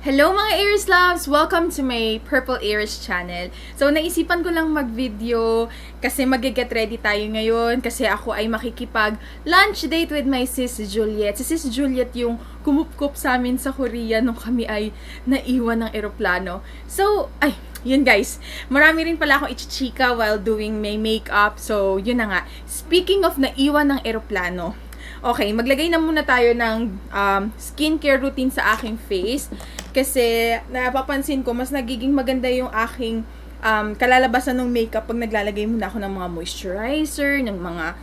Hello mga Aries Loves! Welcome to my Purple Aries channel. So, naisipan ko lang mag-video kasi mag-get ready tayo ngayon kasi ako ay makikipag-lunch date with my sis Juliet. Si sis Juliet yung kumupkup sa amin sa Korea nung kami ay naiwan ng eroplano. So, yun guys. Marami rin pala akong ichichika while doing my makeup. So, yun na nga. Speaking of naiwan ng eroplano, okay, maglagay na muna tayo ng skincare routine sa aking face. Kasi napapansin ko, mas nagiging maganda yung aking kalalabasan ng makeup pag naglalagay muna ako ng mga moisturizer, ng mga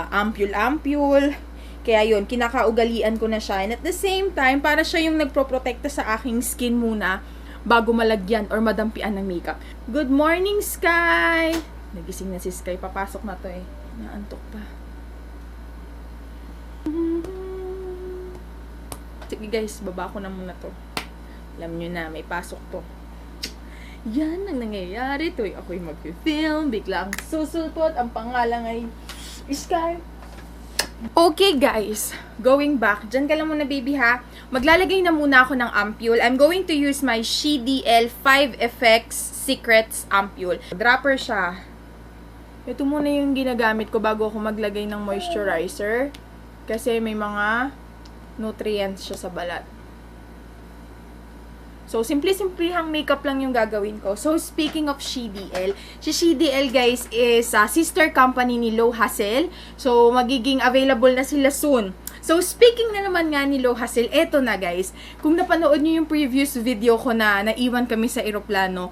ampule-ampule. Kaya yun, kinakaugalian ko na siya. And at the same time, para siya yung nagproprotekta sa aking skin muna bago malagyan or madampian ng makeup. Good morning, Sky! Nagising na si Sky. Papasok na to eh. Naantok pa. Sige guys, baba ko na muna to. Alam nyo na, may pasok to. Yan ang nangyayari to. Ako'y mag-film, biglang susulpot. Ang pangalan ay Sky. Okay guys, going back. Diyan ka lang muna baby ha. Maglalagay na muna ako ng ampule. I'm going to use my CDL 5 FX Secrets ampule. Dropper siya. Ito muna yung ginagamit ko bago ako maglagay ng moisturizer. Kasi may mga nutrients siya sa balat. So, simple-simplehang makeup lang yung gagawin ko. So, speaking of CDL, si CDL guys is sister company ni Low Hassel. So, magiging available na sila soon. So, speaking na naman nga ni Low Hassel, eto na guys. Kung napanood nyo yung previous video ko na naiwan kami sa eroplano,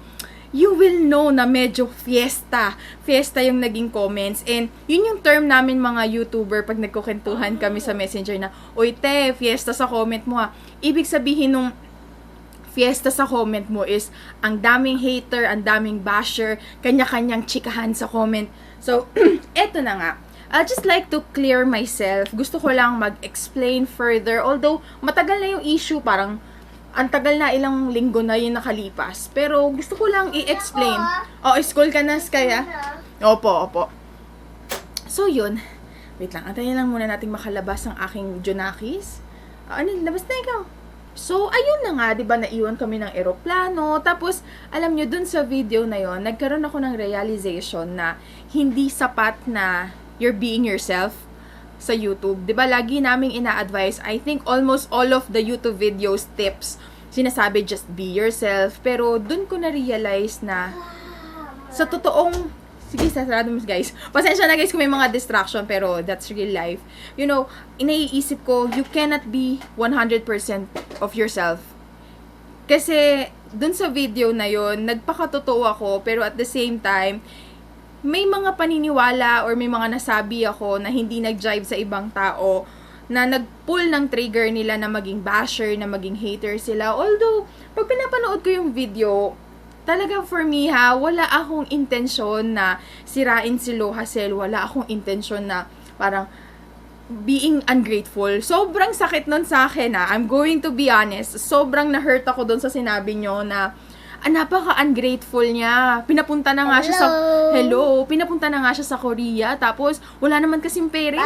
you will know na medyo fiesta. Fiesta yung naging comments. And yun yung term namin mga YouTuber pag nagkukentuhan kami sa messenger na, "Oy te, fiesta sa comment mo ha." Ibig sabihin nung fiesta sa comment mo is ang daming hater, ang daming basher, kanya-kanyang chikahan sa comment. So, eto na nga. I'd just like to clear myself. Gusto ko lang mag-explain further. Although, matagal na yung issue, parang ang tagal na, ilang linggo na yung nakalipas. Pero gusto ko lang i-explain. Oh, school ka na, Skya? Opo. So, yun. Wait lang, antayin lang muna nating makalabas ang aking Junakis. Labas na ikaw. So, ayun na nga, diba, naiwan kami ng eroplano. Tapos, alam nyo, dun sa video na yon, nagkaroon ako ng realization na hindi sapat na you're being yourself sa YouTube. Diba, lagi naming ina-advise, I think almost all of the YouTube videos tips, sinasabi just be yourself. Pero, dun ko na-realize na sa totoong, sige, sasarado mo guys. Pasensya na guys kung may mga distraction, pero that's real life. You know, inaiisip ko, you cannot be 100% of yourself. Kasi, dun sa video na yon, nagpakatotoo ako, pero at the same time, may mga paniniwala or may mga nasabi ako na hindi nag-jive sa ibang tao, na nag-pull ng trigger nila na maging basher, na maging hater sila. Although, pag pinapanood ko yung video, talaga for me ha, wala akong intensyon na sirain si Low Hassel, wala akong intensyon na parang being ungrateful. Sobrang sakit nun sa akin ha, I'm going to be honest. Sobrang na-hurt ako dun sa sinabi nyo na napaka-ungrateful niya. Pinapunta na nga siya sa pinapunta na nga siya sa Korea, tapos wala naman kasing pera,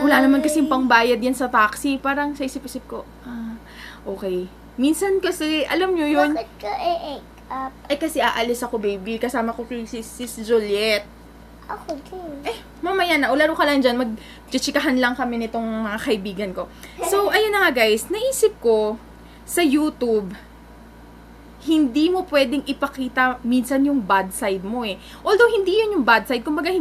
wala naman kasing pangbayad yan sa taxi. Parang sa isip-isip ko, okay. Minsan kasi, alam nyo yun, Bakit ka up? kasi aalis ako baby, kasama ko si Sis Juliet. Ako din. Mamaya na, laro ka lang dyan, mag-chichikahan lang kami nitong mga kaibigan ko. So, ayun na nga guys, naisip ko, sa YouTube, hindi mo pwedeng ipakita minsan yung bad side mo eh. Although, hindi yun yung bad side, kumbaga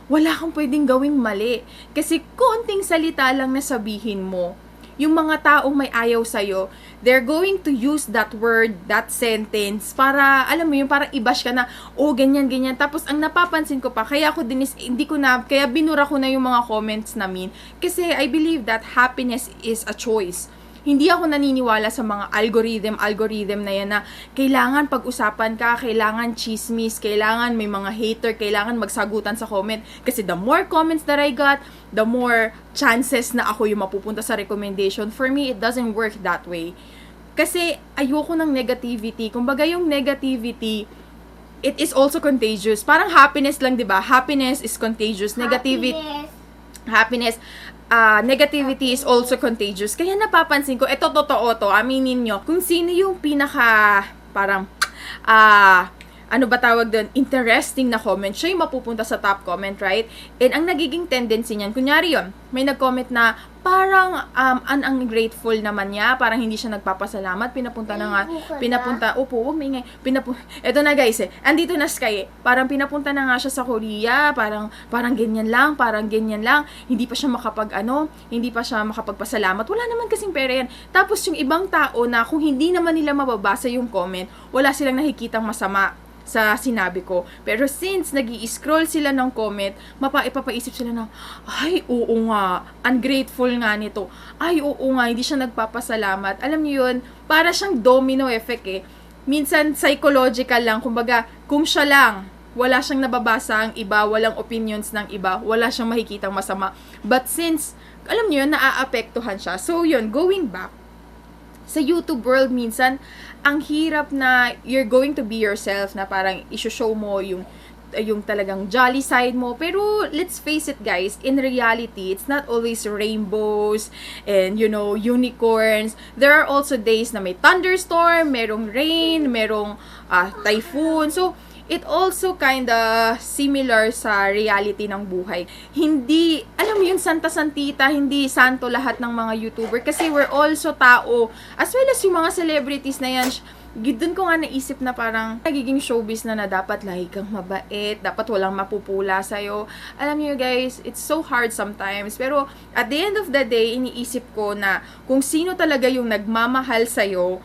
wala kang pwedeng gawing mali. Kasi, konting salita lang na sabihin mo, yung mga taong may ayaw sa'yo, they're going to use that word, that sentence, para, alam mo yun, para i-bash ka na, ganyan. Tapos, ang napapansin ko pa, kaya binura ko na yung mga comments namin. Kasi, I believe that happiness is a choice. Hindi ako naniniwala sa mga algorithm na yan na kailangan pag-usapan ka, kailangan chismis, kailangan may mga hater, kailangan magsagutan sa comment. Kasi the more comments that I got, the more chances na ako yung mapupunta sa recommendation. For me, it doesn't work that way. Kasi ayoko ng negativity. Kumbaga yung negativity, it is also contagious. Parang happiness lang, 'di ba? Happiness is contagious. Negativity, happiness, negativity is also contagious. Kaya napapansin ko, eto totoo to, aminin nyo, kung sino yung pinaka, parang, ano ba tawag doon, interesting na comment, siya yung mapupunta sa top comment, right? And ang nagiging tendency niyan, kunyari yon, may nag-comment na parang ungrateful naman niya, parang hindi siya nagpapasalamat, pinapunta na nga, huwag maingay, eto na guys andito na Sky parang pinapunta na nga siya sa Korea, parang ganyan lang, hindi pa siya hindi pa siya makapagpasalamat, wala naman kasing pera yan. Tapos yung ibang tao na kung hindi naman nila mababasa yung comment, wala silang nakikitang masama sa sinabi ko. Pero since nag-i-scroll sila ng comment, ipapaisip sila na, ay, oo nga, ungrateful nga nito. Ay, oo nga, hindi siya nagpapasalamat. Alam niyo yun, para siyang domino effect eh. Minsan, psychological lang. Kumbaga, kung siya lang, wala siyang nababasa ang iba, walang opinions ng iba, wala siyang makikitang masama. But since, alam niyo yun, naaapektuhan siya. So yun, going back, sa YouTube world minsan, ang hirap na you're going to be yourself, na parang i-show mo yung talagang jolly side mo. Pero let's face it guys, in reality, it's not always rainbows and unicorns. There are also days na may thunderstorm, merong rain, merong typhoon. So it also kinda similar sa reality ng buhay. Hindi, alam mo yun, santa-santita, hindi santo lahat ng mga YouTuber kasi we're also tao. As well as yung mga celebrities na yan, doon ko nga naisip na parang nagiging showbiz na dapat lagi kang mabait, dapat walang mapupula sa'yo. Alam niyo guys, it's so hard sometimes. Pero at the end of the day, iniisip ko na kung sino talaga yung nagmamahal sa'yo,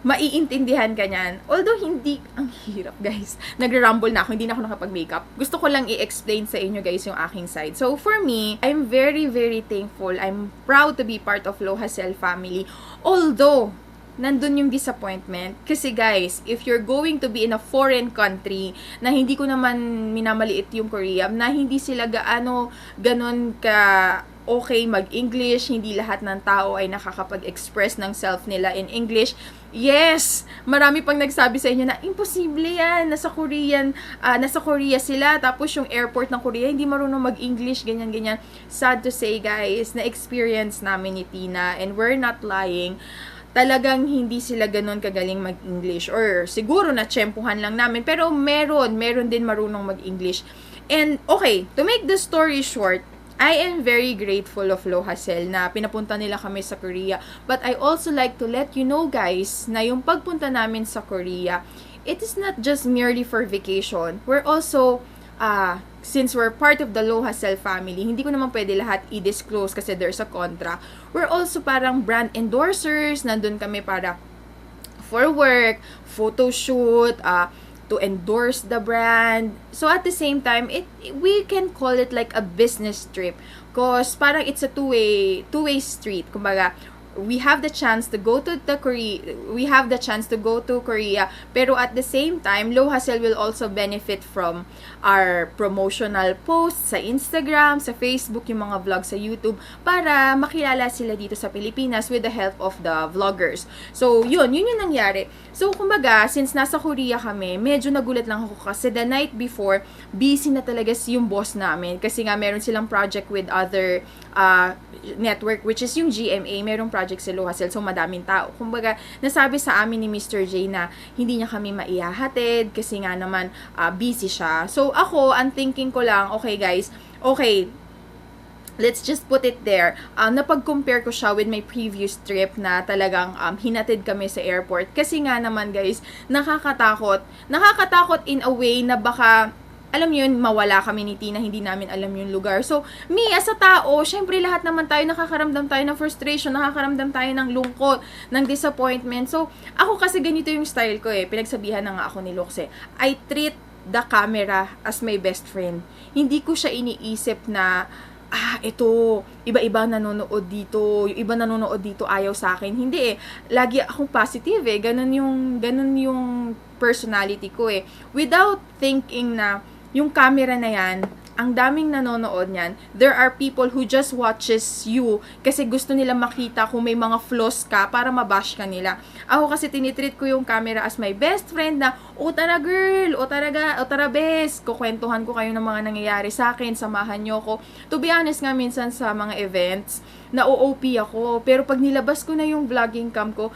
maiintindihan ka niyan. Although hindi, ang hirap guys. Nagre-rumble na ako, hindi na ako nakapag-makeup. Gusto ko lang i-explain sa inyo guys yung aking side. So for me, I'm very, very thankful. I'm proud to be part of Lo Hasel family. Although, nandun yung disappointment. Kasi guys, if you're going to be in a foreign country, na hindi ko naman minamaliit yung Korea, na hindi sila ganon ka okay mag-English, hindi lahat ng tao ay nakakapag-express ng self nila in English. Yes! Marami pang nagsabi sa inyo na imposible yan, nasa Korea sila, tapos yung airport ng Korea hindi marunong mag-English, ganyan-ganyan. Sad to say guys, na-experience namin ni Tina, and we're not lying, talagang hindi sila ganun kagaling mag-English, or siguro na-tsempuhan lang namin, pero meron din marunong mag-English. And okay, to make the story short, I am very grateful of Lo Hasel na pinapunta nila kami sa Korea. But I also like to let you know guys, na yung pagpunta namin sa Korea, it is not just merely for vacation. We're also, since we're part of the Lo Hasel family, hindi ko naman pwede lahat i-disclose kasi there's a contra. We're also parang brand endorsers, nandun kami para for work, photo shoot, to endorse the brand. So at the same time, we can call it like a business trip, cause parang it's a two-way street. Kumbaga, we have the chance to go to Korea, pero at the same time, Lo Hasel will also benefit from our promotional posts sa Instagram, sa Facebook, yung mga vlogs sa YouTube, para makilala sila dito sa Pilipinas with the help of the vloggers. So, yun yung nangyari. So, kumbaga, since nasa Korea kami, medyo nagulat lang ako kasi the night before, busy na talaga yung boss namin. Kasi nga, meron silang project with other network, which is yung GMA, merong project si Lo Hasel, so madaming tao. Kumbaga, nasabi sa amin ni Mr. J na hindi niya kami maihahatid kasi nga naman busy siya. So, ako, ang thinking ko lang, okay guys, okay, let's just put it there. Napag-compare ko siya with my previous trip na talagang hinatid kami sa airport. Kasi nga naman guys, nakakatakot. Nakakatakot in a way na baka, alam yun, mawala kami ni Tina, hindi namin alam yung lugar. So, me, as a tao, syempre lahat naman tayo nakakaramdam tayo ng frustration, nakakaramdam tayo ng lungkot, ng disappointment. So, ako kasi ganito yung style ko pinagsabihan na nga ako ni Loxe. I treat the camera as my best friend. Hindi ko siya iniisip na, ito, iba-iba nanonood dito, yung iba nanonood dito ayaw sa akin. Hindi lagi akong positive ganun yung personality ko Without thinking na, yung camera na yan, ang daming nanonood niyan. There are people who just watches you kasi gusto nila makita kung may mga flaws ka para mabash ka nila. Ako kasi tinitreat ko yung camera as my best friend na, o tara girl, o tara bes, kukwentuhan ko kayo ng mga nangyayari sa akin, samahan nyo ko. To be honest nga, minsan sa mga events, na-OOP ako. Pero pag nilabas ko na yung vlogging cam ko,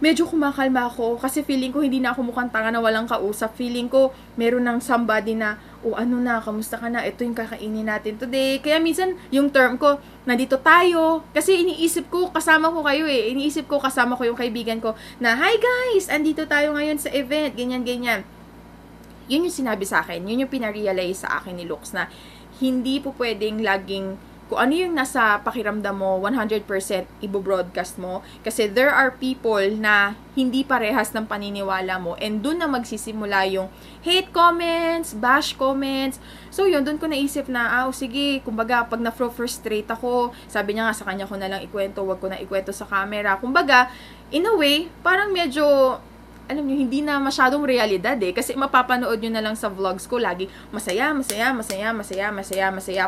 medyo kumakalma ako kasi feeling ko hindi na ako mukhang tanga na walang kausap. Feeling ko meron ng somebody na, ano na, kamusta ka na? Ito yung kakainin natin today. Kaya minsan yung term ko, nandito tayo. Kasi iniisip ko, kasama ko kayo eh. Iniisip ko, kasama ko yung kaibigan ko na, hi guys, andito tayo ngayon sa event. Ganyan. Yun yung sinabi sa akin. Yun yung pinarealize sa akin ni Lux na hindi po pwedeng laging kung ano yung nasa pakiramdam mo, 100% ibo-broadcast mo. Kasi there are people na hindi parehas ng paniniwala mo. And dun na magsisimula yung hate comments, bash comments. So yun, dun ko naisip na, sige, kumbaga, pag na-frustrate ako, sabi niya nga sa kanya ko na lang ikwento, wag ko na ikwento sa camera. Kumbaga, in a way, parang medyo, alam nyo, hindi na masyadong realidad eh. Kasi mapapanood nyo na lang sa vlogs ko, lagi masaya,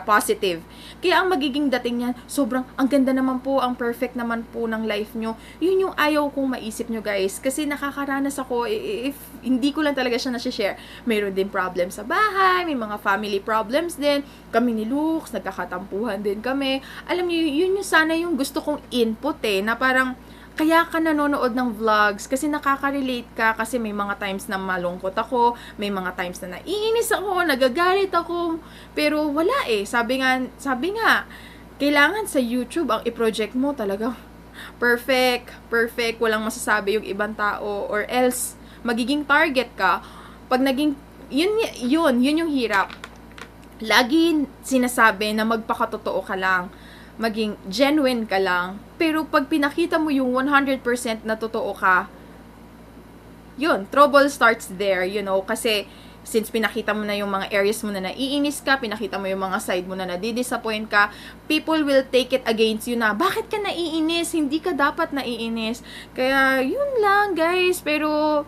positive. Kaya ang magiging dating niyan, sobrang, ang ganda naman po, ang perfect naman po ng life nyo. Yun yung ayaw kong maisip nyo guys. Kasi nakakaranas ako, if hindi ko lang talaga siya nasi-share. Mayroon din problem sa bahay, may mga family problems din. Kami ni Lux, nagkakatampuhan din kami. Alam nyo, yun yung sana yung gusto kong input eh, na parang, kaya ka nanonood ng vlogs kasi nakaka-relate ka kasi may mga times na malungkot ako, may mga times na naiinis ako, nagagalit ako, pero wala eh. Sabi nga, kailangan sa YouTube ang i-project mo talaga perfect, walang masasabi yung ibang tao or else magiging target ka. Pag naging, yun yung hirap. Lagi sinasabi na magpakatotoo ka lang, maging genuine ka lang. Pero pag pinakita mo yung 100% na totoo ka, yun, trouble starts there, kasi since pinakita mo na yung mga areas mo na naiinis ka, pinakita mo yung mga side mo na nadidisappoint ka, people will take it against you na, bakit ka naiinis? Hindi ka dapat naiinis. Kaya, yun lang, guys. Pero,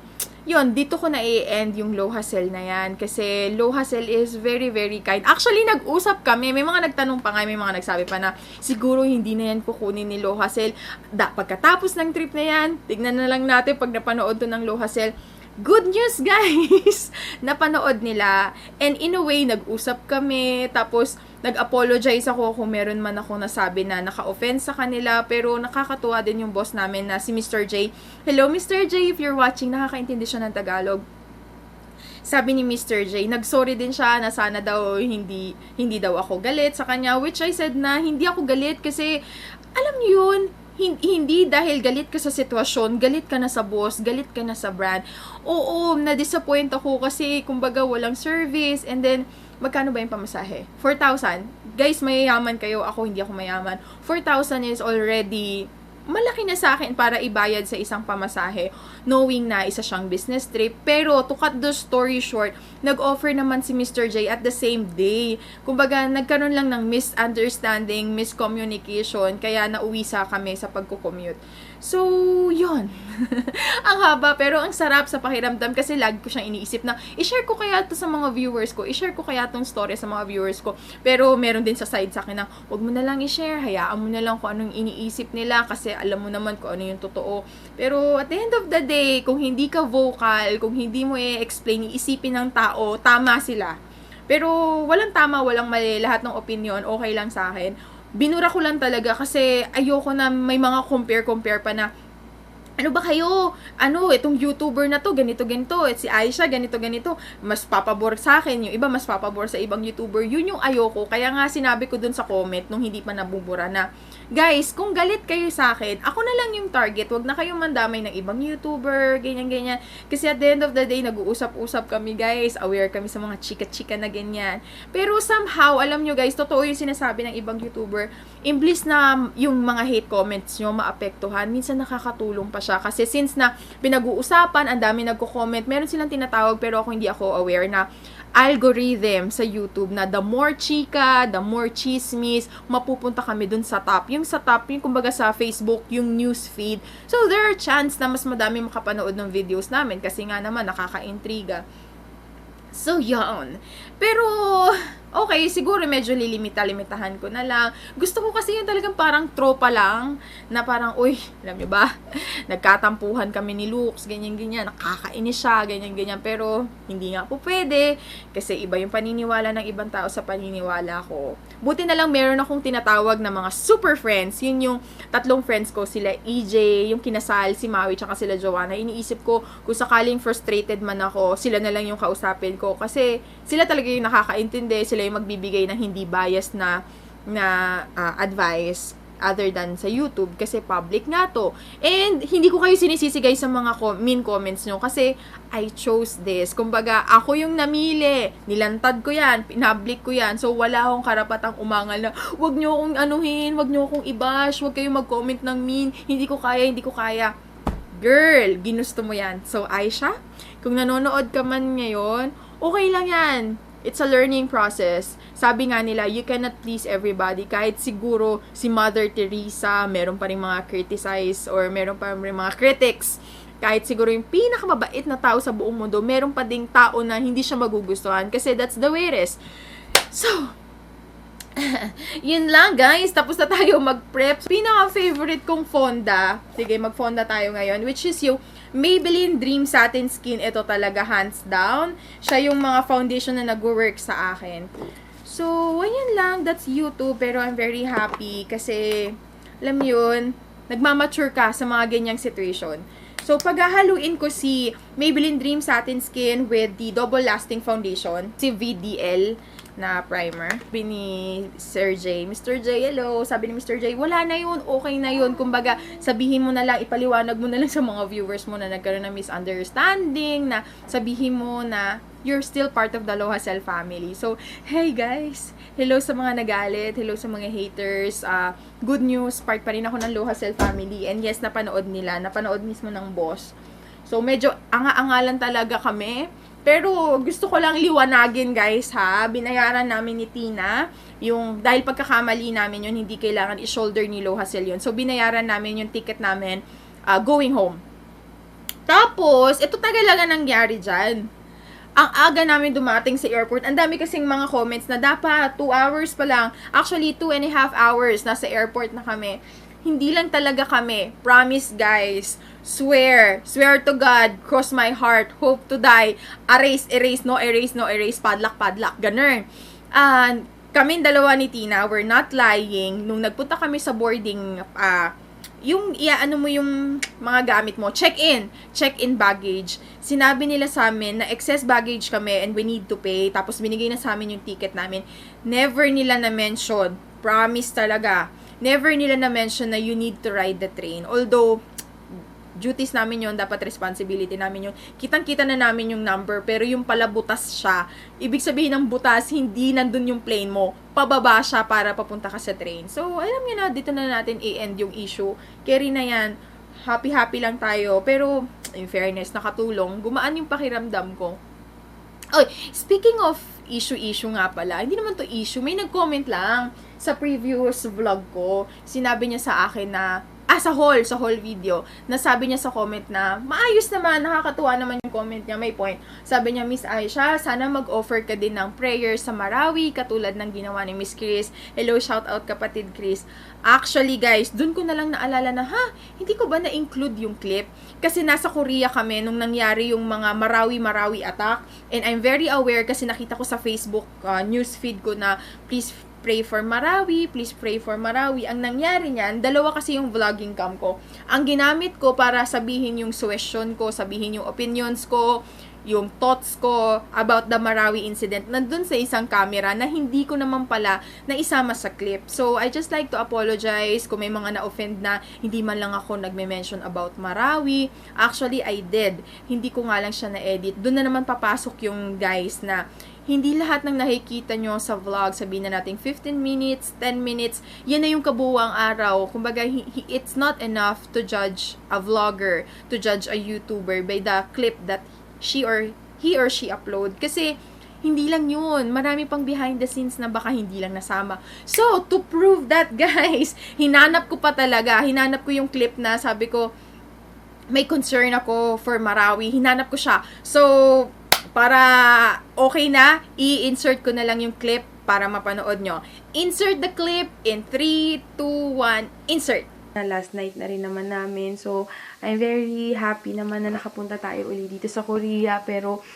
yun, dito ko na i-end yung low hustle na yan. Kasi low hustle is very, very kind. Actually, nag-usap kami. May mga nagtanong pa nga, may mga nagsabi pa na, siguro hindi na yan kukunin ni low hustle. Pagkatapos ng trip na yan, tignan na lang natin pag napanood to ng low hustle. Good news, guys! Napanood nila. And in a way, nag-usap kami. Tapos, nag-apologize ako kung meron man ako nasabi na naka-offense sa kanila. Pero, nakakatuwa din yung boss namin na si Mr. J. Hello, Mr. J, if you're watching, nakakaintindi siya ng Tagalog. Sabi ni Mr. J, nag-sorry din siya na sana daw hindi daw ako galit sa kanya. Which I said na, hindi ako galit kasi, alam niyo yun, hindi dahil galit ka sa sitwasyon, galit ka na sa boss, galit ka na sa brand. Oo, na-disappoint ako kasi kumbaga walang service and then magkano ba yung pamasahe? 4,000. Guys, mayayaman kayo, ako hindi ako mayaman. 4,000 is already malaki na sa akin para ibayad sa isang pamasahe, knowing na isa siyang business trip. Pero, to cut the story short, nag-offer naman si Mr. J at the same day. Kumbaga, nagkaroon lang ng misunderstanding, miscommunication, kaya nauwisa kami sa pagko-commute. So, yun. Ang haba, pero ang sarap sa pakiramdam kasi lagi ko siyang iniisip na, i-share ko kaya ito sa mga viewers ko, i-share ko kaya itong story sa mga viewers ko. Pero, meron din sa side sa akin na, wag mo na lang i-share, hayaan mo na lang kung anong iniisip nila kasi alam mo naman kung ano yung totoo. Pero, at the end of the day, kung hindi ka vocal, kung hindi mo i-explain, iisipin ng tao, tama sila. Pero, walang tama, walang mali, lahat ng opinion, okay lang sa akin. Binura ko lang talaga kasi ayoko na may mga compare pa na, ano ba kayo? Itong YouTuber na to, ganito. Si Aisha, ganito. Mas papabor sa akin. Yung iba, mas papabor sa ibang YouTuber. Yun yung ayoko. Kaya nga sinabi ko dun sa comment, nung hindi pa nabubura na, guys, kung galit kayo sa akin, ako na lang yung target. Huwag na kayong mandamay ng ibang YouTuber, ganyan. Kasi at the end of the day, nag-uusap-usap kami, guys. Aware kami sa mga chika-chika na ganyan. Pero somehow, alam nyo guys, totoo yung sinasabi ng ibang YouTuber. Imblis na yung mga hate comments nyo maapektuhan, minsan nakakatulong pa siya. Kasi since na pinag-uusapan, ang dami nagko-comment, meron silang tinatawag pero hindi ako aware na algorithm sa YouTube na the more chika, the more chismis, mapupunta kami dun sa top. Yung sa top, yung kumbaga sa Facebook, yung news feed. So, there are chance na mas madami makapanood ng videos namin kasi nga naman nakaka-intriga. So, yun. Pero, okay, siguro medyo lilimita-limitahan ko na lang. Gusto ko kasi yung talagang parang tropa lang, na parang, uy, alam nyo ba, nagkatampuhan kami ni Lux, ganyan-ganyan, nakakainis siya, ganyan-ganyan, pero hindi nga po pwede, kasi iba yung paniniwala ng ibang tao sa paniniwala ko. Buti na lang meron akong tinatawag na mga super friends, yun yung tatlong friends ko, sila EJ, yung kinasal, si Maui, tsaka sila Joanna. Iniisip ko, kung sakaling frustrated man ako, sila na lang yung kausapin ko, kasi sila talaga yung nakakaintindi, sila yung magbibigay ng hindi biased na advice other than sa YouTube kasi public nga to. And hindi ko kayo sinisisigay sa mga mean comments nyo kasi I chose this. Kumbaga, ako yung namili. Nilantad ko yan. Pinpublic ko yan. So, wala akong karapatang umangal na wag nyo akong anuhin, wag nyo akong i-bash, wag kayong mag-comment ng mean. Hindi ko kaya, hindi ko kaya. Girl, ginusto mo yan. So, Aisha, kung nanonood ka man ngayon, okay lang yan. It's a learning process. Sabi nga nila, you cannot please everybody. Kahit siguro si Mother Teresa, meron pa rin mga criticize or meron pa rin mga critics. Kahit siguro yung pinakamabait na tao sa buong mundo, meron pa ding tao na hindi siya magugustuhan. Kasi that's the way it is. So, yun lang guys. Tapos na tayo mag-prep. Pinaka-favorite kong fonda. Sige, mag-fonda tayo ngayon. Which is yung Maybelline Dream Satin Skin. Ito talaga hands down. Siya yung mga foundation na nag-work sa akin. So, ayun lang. That's YouTube. Pero I'm very happy. Kasi, alam yun, nagmamature ka sa mga ganyang situation. So, paghahaluin ko si Maybelline Dream Satin Skin with the Double Lasting Foundation. Si VDL na primer. Sabi ni Sir J, Mr. J, hello. Sabi ni Mr. J, wala na yun, okay na yun. Kumbaga, sabihin mo na lang, ipaliwanag mo na lang sa mga viewers mo na nagkaroon ng misunderstanding, na sabihin mo na you're still part of the Lohasel family. So, hey guys, hello sa mga nagalit, hello sa mga haters. Good news, part pa rin ako ng Lohasel family. And yes, napanood nila, napanood mismo ng boss. So, medyo anga-angalan talaga kami. Pero gusto ko lang liwanagin guys ha, binayaran namin ni Tina, yung dahil pagkakamali namin yun, hindi kailangan i-shoulder ni Lohasel yun. So binayaran namin yung ticket namin going home. Tapos, ito talaga nangyari dyan. Ang aga namin dumating sa airport, ang dami kasing mga comments na dapat 2 hours pa lang. Actually, 2.5 hours nasa airport na kami. Hindi lang talaga kami. Promise, guys. Swear to God, cross my heart, hope to die, erase, no erase, padlock, ganun. And kami dalawa ni Tina, we're not lying. Nung nagpunta kami sa boarding, yung iaano mo yung mga gamit mo, check-in baggage. Sinabi nila sa amin na excess baggage kami and we need to pay. Tapos binigay na sa amin yung ticket namin. Never nila na-mention, promise talaga, never nila na-mention na you need to ride the train. Although, duties namin yon, dapat responsibility namin yun. Kitang-kita na namin yung number, pero yung pala butas siya. Ibig sabihin ng butas, hindi nandun yung plane mo. Pababa siya para papunta ka sa train. So, alam niyo na, dito na natin i-end yung issue. Carry na yan. Happy lang tayo. Pero, in fairness, nakatulong. Gumaan yung pakiramdam ko. Oh, speaking of issue nga pala, hindi naman to issue. May nag-comment lang sa previous vlog ko. Sinabi niya sa akin na sa whole video, nasabi niya sa comment na, maayos naman, nakakatuwa naman yung comment niya, may point. Sabi niya, Miss Aisha, sana mag-offer ka din ng prayer sa Marawi, katulad ng ginawa ni Miss Chris. Hello, shout out kapatid Chris. Actually guys, dun ko na lang naalala na, hindi ko ba na-include yung clip? Kasi nasa Korea kami nung nangyari yung mga Marawi attack, and I'm very aware kasi nakita ko sa Facebook newsfeed ko na, please pray for Marawi, please pray for Marawi. Ang nangyari niyan, dalawa kasi yung vlogging cam ko. Ang ginamit ko para sabihin yung suggestion ko, sabihin yung opinions ko, yung thoughts ko about the Marawi incident, nandun sa isang camera na hindi ko naman pala na isama sa clip. So, I just like to apologize kung may mga na-offend na hindi man lang ako nagme-mention about Marawi. Actually, I did. Hindi ko nga lang siya na-edit. Doon na naman papasok yung guys na hindi lahat ng nakikita nyo sa vlog, sabihin na natin 15 minutes, 10 minutes, yan na yung kabuwang araw. Kumbaga, it's not enough to judge a vlogger, to judge a YouTuber by the clip that he or she upload. Kasi, hindi lang yun. Marami pang behind the scenes na baka hindi lang nasama. So, to prove that, guys, hinanap ko pa talaga. Hinanap ko yung clip na sabi ko, may concern ako for Marawi. Hinanap ko siya. So, para okay na, i-insert ko na lang yung clip para mapanood nyo. Insert the clip in 3, 2, 1, insert! Last night na rin naman namin. So, I'm very happy naman na nakapunta tayo uli dito sa Korea. Pero,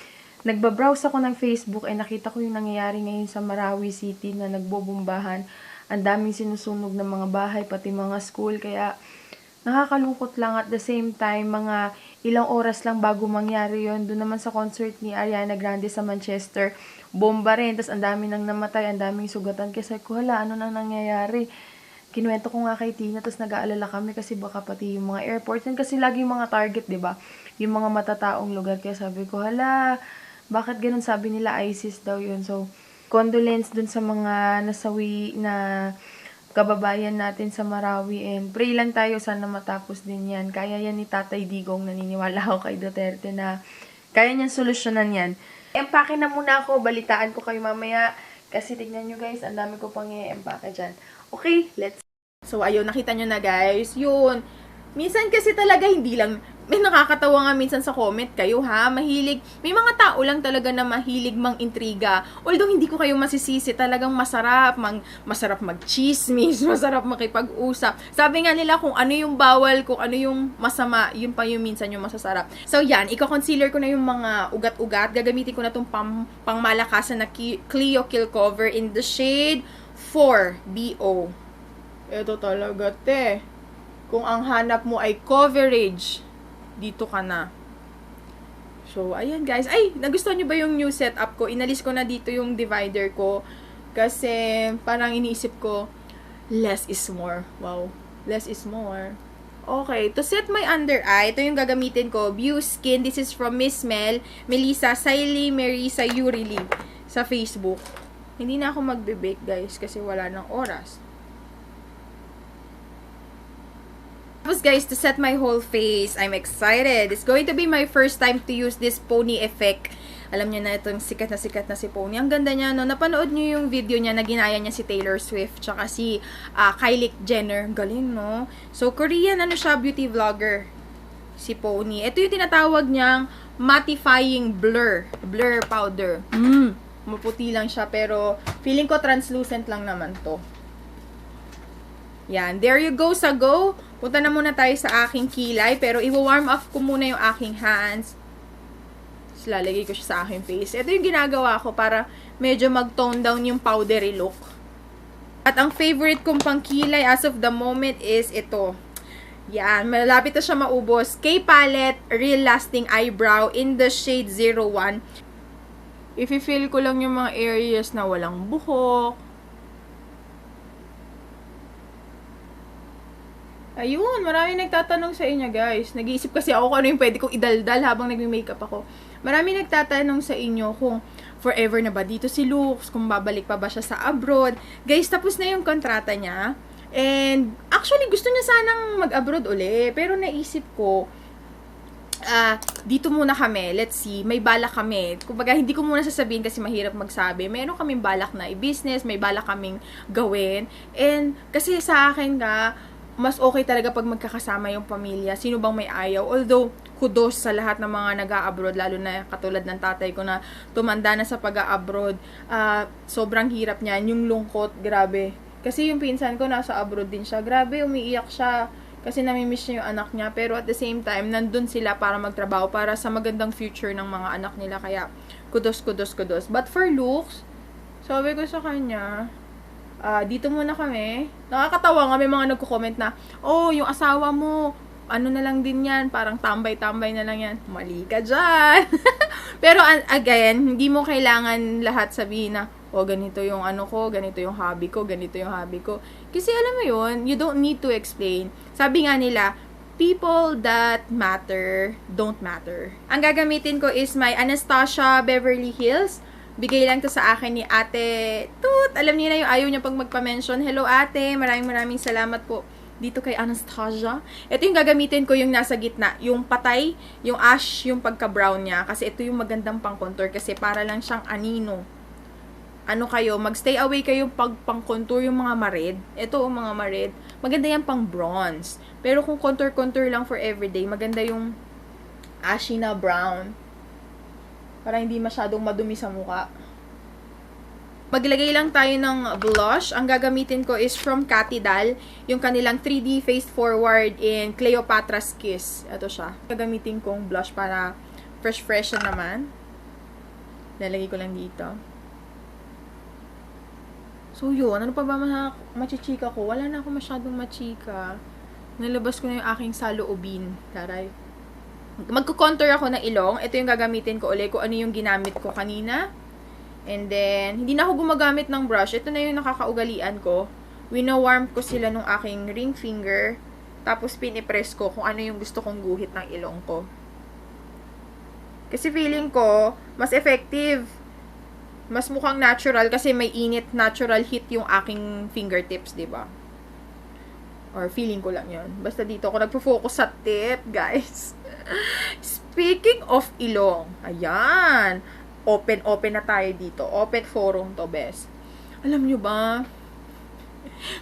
nagbabrowse ako ng Facebook ay nakita ko yung nangyayari ngayon sa Marawi City na nagbobombahan. Ang daming sinusunog ng mga bahay, pati mga school. Kaya, nakakalungkot lang at the same time, mga ilang oras lang bago mangyari yon. Doon naman sa concert ni Ariana Grande sa Manchester, bomba rin. Tapos, ang dami nang namatay, ang daming sugatan. Kasi ko, hala, ano nang nangyayari? Kinuwento ko nga kay Tina, tapos nag-aalala kami kasi baka pati yung mga airports. Yan kasi lagi yung mga target, di ba? Yung mga matataong lugar. Kaya sabi ko, hala, bakit ganun? Sabi nila ISIS daw yun. So, condolence dun sa mga nasawi na kababayan natin sa Marawi. And pray lang tayo, sana matapos din yan. Kaya yan ni Tatay Digong, naniniwala ako kay Duterte na kaya niyan solusyonan yan. Empake na muna ako, balitaan ko kayo mamaya. Kasi tignan nyo guys, ang dami ko pang i-empake dyan. Okay, let's. So, ayun, nakita nyo na guys. Yun. Minsan kasi talaga hindi lang, may nakakatawa nga minsan sa comment kayo ha, mahilig, may mga tao lang talaga na mahilig mang intriga. Although hindi ko kayo masisisi, talagang masarap, masarap mag-chismis, masarap makipag-usap. Sabi nga nila kung ano yung bawal, kung ano yung masama, yun pa yung minsan yung masasarap. So yan, i-concealer ko na yung mga ugat-ugat, gagamitin ko na itong pangmalakasan na Clio Kill Cover in the shade 4 BO. Ito talaga te. Kung ang hanap mo ay coverage, dito ka na. So, ayan guys. Ay, nagustuhan nyo ba yung new setup ko? Inalis ko na dito yung divider ko. Kasi, parang iniisip ko, less is more. Wow. Less is more. Okay. To set my under eye, ito yung gagamitin ko. View Skin. This is from Miss Mel, Melissa, Siley, Marisa, Yurili. Sa Facebook. Hindi na ako magbe-bake guys. Kasi wala nang oras. Tapos guys, to set my whole face, I'm excited. It's going to be my first time to use this pony effect. Alam niyo na itong sikat na si Pony. Ang ganda niya, no? Napanood niyo yung video niya na ginaya niya si Taylor Swift tsaka si Kylie Jenner. Galing, no? So, Korean, ano siya, beauty vlogger. Si Pony. Ito yung tinatawag niyang mattifying blur. Blur powder. Maputi lang siya, pero feeling ko translucent lang naman to. Yan. There you go, Sago. Punta na muna tayo sa aking kilay. Pero, i-warm up ko muna yung aking hands. Tapos, lalagay ko siya sa aking face. Ito yung ginagawa ko para medyo mag-tone down yung powdery look. At ang favorite kong pangkilay as of the moment is ito. Yan. Malapit na siya maubos. K-Palette Real Lasting Eyebrow in the shade 01. If-fill ko lang yung mga areas na walang buhok. Ayun, maraming nagtatanong sa inyo guys. Nag-iisip kasi ako kung ano yung pwede kong idaldal habang nagme-makeup ako. Maraming nagtatanong sa inyo kung forever na ba dito si Lux, kung babalik pa ba siya sa abroad. Guys, tapos na yung kontrata niya. And actually, gusto niya sanang mag-abroad uli. Pero naisip ko, dito muna kami. Let's see, may balak kami. Kumbaga, hindi ko muna sasabihin kasi mahirap magsabi. Meron kaming balak na i-business, may balak kaming gawin. And kasi sa akin mas okay talaga pag magkakasama yung pamilya. Sino bang may ayaw? Although, kudos sa lahat ng mga nag-a-abroad, lalo na katulad ng tatay ko na tumanda na sa pag-a-abroad. Sobrang hirap niyan. Yung lungkot, grabe. Kasi yung pinsan ko, nasa abroad din siya. Grabe, umiiyak siya. Kasi namimiss niya yung anak niya. Pero at the same time, nandun sila para magtrabaho, para sa magandang future ng mga anak nila. Kaya, kudos. But for looks, sabi ko sa kanya, dito muna kami. Nakakatawa nga, may mga nagko-comment na, oh, yung asawa mo, ano na lang din yan, parang tambay-tambay na lang yan. Mali ka dyan. Pero again, hindi mo kailangan lahat sabihin na, oh, ganito yung ano ko, ganito yung hobby ko, ganito yung hobby ko. Kasi alam mo yun, you don't need to explain. Sabi nga nila, people that matter don't matter. Ang gagamitin ko is my Anastasia Beverly Hills. Bigay lang to sa akin ni Ate Tut. Alam niyo na yung ayaw niya pag magpa-mention. Hello ate, maraming salamat po dito kay Anastasia. Ito yung gagamitin ko, yung nasa gitna. Yung patay, yung ash, yung pagka-brown niya. Kasi ito yung magandang pang-contour. Kasi para lang siyang anino. Ano kayo, magstay away kayo pag pang-contour yung mga marid. Ito yung mga marid. Maganda yan pang bronze. Pero kung contour lang for everyday, maganda yung ashy na brown. Para hindi masyadong madumi sa mukha. Maglagay lang tayo ng blush. Ang gagamitin ko is from Katidal, yung kanilang 3D Face Forward in Cleopatra's Kiss. Ito siya. Gagamitin kong blush para fresh na naman. Lalagay ko lang dito. So, yun. Ano pa ba machichika ko? Wala na ako masyadong machika. Nalabas ko na yung aking saloobin. Taray. Magko-contour ako ng ilong. Ito yung gagamitin ko ulit kung ano yung ginamit ko kanina. And then, hindi na ako gumagamit ng brush. Ito na yung nakakaugalian ko. Wino-warm ko sila nung aking ring finger. Tapos, pinipress ko kung ano yung gusto kong guhit ng ilong ko. Kasi feeling ko, mas effective. Mas mukhang natural kasi may init, natural heat yung aking fingertips, diba? Or feeling ko lang yun. Basta dito ako nagpo-focus sa tip, guys. Speaking of ilong, ayan. Open na tayo dito. Open forum to, best. Alam nyo ba,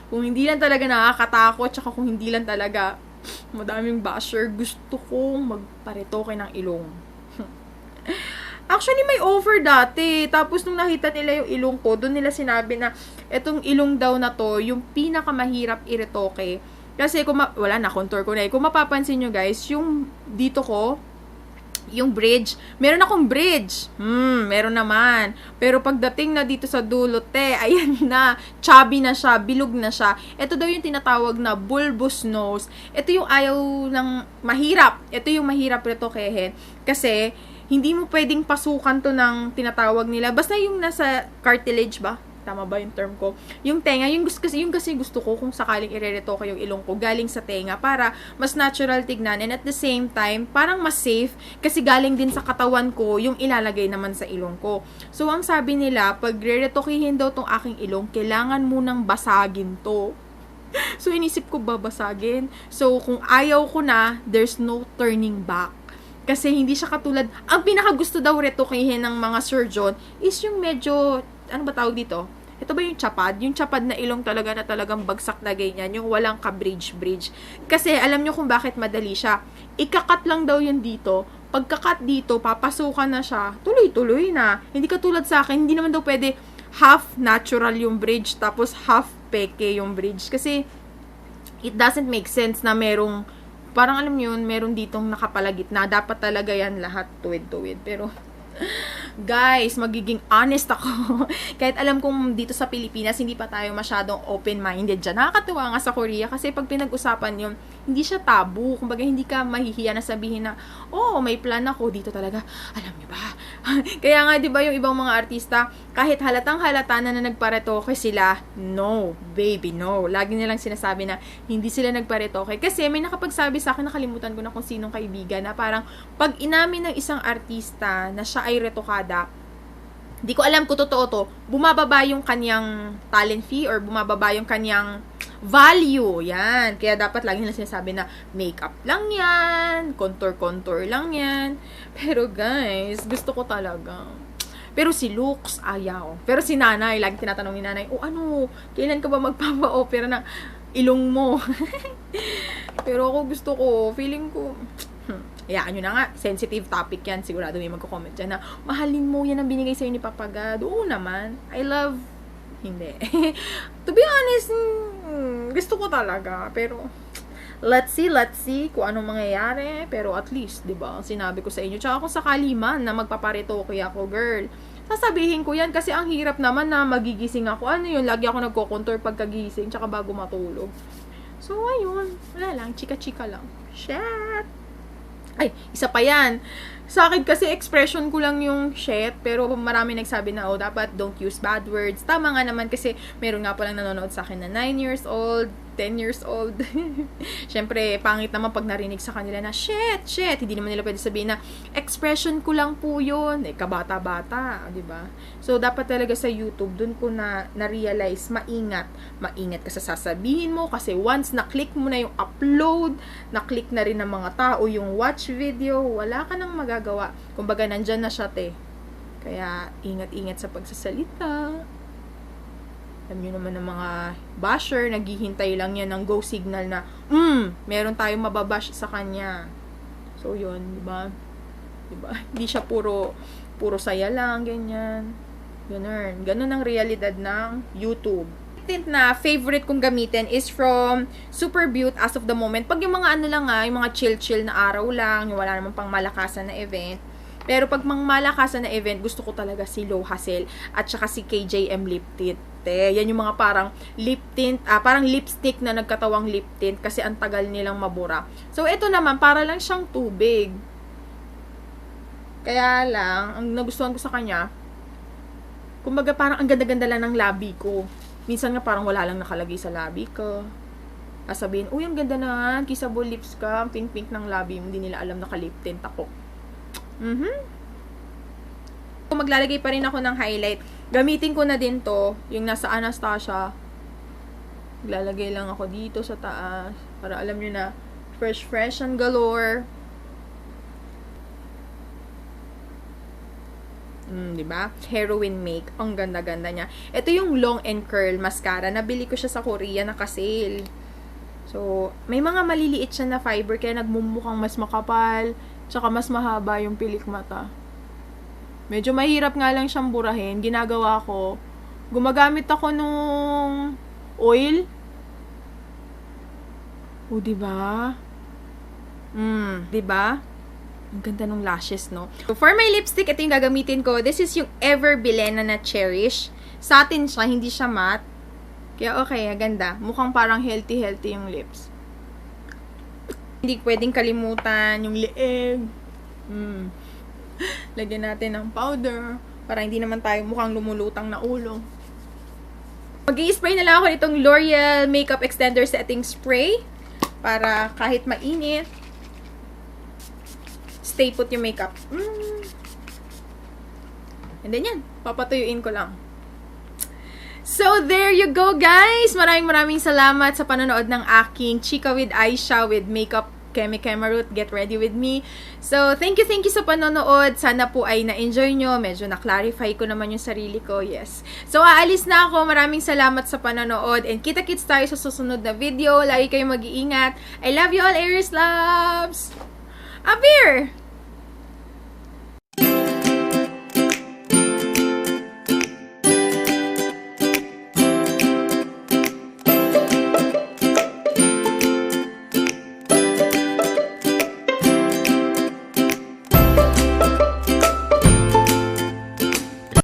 kung hindi lang talaga nakakatakot, tsaka kung hindi lang talaga madaming basher, gusto kong magparetoke ng ilong. Actually, may offer dati. Tapos, nung nakita nila yung ilong ko, doon nila sinabi na etong ilong daw na to, yung pinakamahirap iretoke. Kasi, wala na, contour ko na eh. Kung mapapansin nyo, guys, yung dito ko, yung bridge, meron akong bridge. Meron naman. Pero pagdating na dito sa dulo, ayan na, chubby na siya, bilog na siya. Ito daw yung tinatawag na bulbous nose. Ito yung ayaw ng mahirap. Ito yung mahirap retokehin. Kasi, hindi mo pwedeng pasukan to ng tinatawag nila. Basta yung nasa cartilage ba? Tama ba yung term ko? Yung tenga, yung kasi gusto ko kung sakaling ireretoke yung ilong ko galing sa tenga para mas natural tignan and at the same time, parang mas safe kasi galing din sa katawan ko yung ilalagay naman sa ilong ko. So, ang sabi nila, pag reretokihin daw tong aking ilong, kailangan munang basagin to. So, inisip ko babasagin. So, kung ayaw ko na, there's no turning back. Kasi hindi siya katulad, ang pinakagusto daw retokihin ng mga surgeon is yung medyo, ano ba tawag dito? Ito ba yung chapad? Yung chapad na ilong talaga na talagang bagsak na ganyan. Yung walang ka-bridge. Kasi alam nyo kung bakit madali siya. Ikakat lang daw yun dito. Pagkakat dito, papasukan na siya. Tuloy-tuloy na. Hindi katulad sa akin, hindi naman daw pwede half natural yung bridge tapos half peke yung bridge. Kasi it doesn't make sense na merong parang alam nyo yun, meron ditong nakapalagit na dapat talaga yan lahat tuwid-tuwid. Pero, guys, magiging honest ako. Kahit alam kong dito sa Pilipinas, hindi pa tayo masyadong open-minded dyan. Nakakatuwa nga sa Korea kasi pag pinag-usapan yun, hindi siya tabu. Kumbaga, hindi ka mahihiya na sabihin na, oh, may plan ako dito talaga. Alam nyo ba? Kaya nga, di ba yung ibang mga artista, kahit halatang-halata na nagparetoke sila, no, baby, no. Lagi nilang sinasabi na hindi sila nagparetoke. Kasi may nakapagsabi sa akin, nakalimutan ko na kung sinong kaibigan, na parang pag inamin ng isang artista na siya ay retokada, di ko alam kung totoo to, bumababa yung kanyang talent fee or bumababa yung kanyang value. Yan. Kaya dapat lagi nila sinasabi na makeup lang yan, contour lang yan. Pero guys, gusto ko talaga. Pero si Lux, ayaw. Pero si nanay, lagi tinatanong ni nanay, ano, kailan ka ba magpapa-opera ng ilong mo? Pero ako gusto ko, feeling ko, hayaan nyo na nga, sensitive topic yan. Sigurado may magko-comment dyan na, mahalin mo, yan ang binigay sa'yo ni Papa God. Oo naman. I love, hindi. To be honest, gusto ko talaga. Pero, let's see kung anong mangyayari. Pero at least, diba, sinabi ko sa inyo. Tsaka kung sakali man na magpaparetoke ako, girl, sasabihin ko yan kasi ang hirap naman na magigising ako. Ano yun, lagi ako nagko-contour pagkagising tsaka bago matulog. So, ayun. Wala lang, chika-chika lang. Shit! Ay, isa pa yan. Sa akin kasi expression ko lang yung shit, pero marami nagsabi na, oh, dapat don't use bad words. Tama nga naman kasi meron nga palang nanonood sa akin na 9 years old, 10 years old. Siyempre, pangit naman pag narinig sa kanila na, shit. Hindi naman nila pwede sabihin na, expression ko lang po yun. Kabata-bata, di ba? So, dapat talaga sa YouTube, dun ko na-realize, maingat. Maingat ka sa sasabihin mo kasi once na-click mo na yung upload, na-click na rin ng mga tao yung watch video, wala ka nang magagawa. Kumbaga, nandyan na siya, te. Kaya, ingat-ingat sa pagsasalita. Alam nyo naman ng mga basher, naghihintay lang yan ng go signal na, meron tayong mababash sa kanya. So, yun, diba? Diba? Hindi siya puro saya lang, ganyan. Ganun ang realidad ng YouTube. Tint na favorite kong gamitin is from Super Beauty as of the moment. Pag yung mga ano lang yung mga chill-chill na araw lang, yung wala namang pang malakasan na event. Pero pag mang malakasan na event, gusto ko talaga si Low Hassel at saka si KJM Lip Tint. Yan yung mga parang lip tint, parang lipstick na nagkatawang lip tint kasi ang tagal nilang mabura. So, ito naman, para lang siyang tubig. Kaya lang, ang nagustuhan ko sa kanya, kumbaga parang ang ganda-ganda lang ng labi ko. Minsan nga parang wala lang nakalagay sa labi ko. Sabihin, uy, ang ganda na, kissable lips ka, ang pink-pink ng labi mo, hindi nila alam naka-lip tint ako. Maglalagay pa rin ako ng highlight. Gamitin ko na din to, yung nasa Anastasia. Maglalagay lang ako dito sa taas, para alam nyo na, fresh and galore. Diba? Heroin Make. Ang ganda-ganda niya. Ito yung long and curl mascara. Nabili ko siya sa Korea, naka-sale. So, may mga maliliit siya na fiber, kaya nagmumukhang mas makapal, tsaka mas mahaba yung pilik mata. Medyo mahirap nga lang siyang burahin. Ginagawa ko, gumagamit ako nung oil. O, diba? Diba? Ang ganda ng lashes, no? So, for my lipstick, ito yung gagamitin ko. This is yung Ever Bilena na Cherish. Satin siya, hindi siya matte. Kaya okay, ganda. Mukhang parang healthy yung lips. Hindi pwedeng kalimutan yung leeg. Lagyan natin ng powder para hindi naman tayo mukhang lumulutang na ulo. Mag-i-spray na lang ako nitong L'Oreal Makeup Extender Setting Spray para kahit mainit, stay put yung makeup. And then yan, papatuyuin ko lang. So, there you go, guys! Maraming salamat sa panonood ng aking Chika with Aisha with Makeup Kemi Kemarut. Get ready with me. So, thank you sa panonood. Sana po ay na-enjoy nyo. Medyo na-clarify ko naman yung sarili ko. Yes. So, aalis na ako. Maraming salamat sa panonood. And kita-kits tayo sa susunod na video. Lagi kayong mag-iingat. I love you all, Aries Loves! Up here!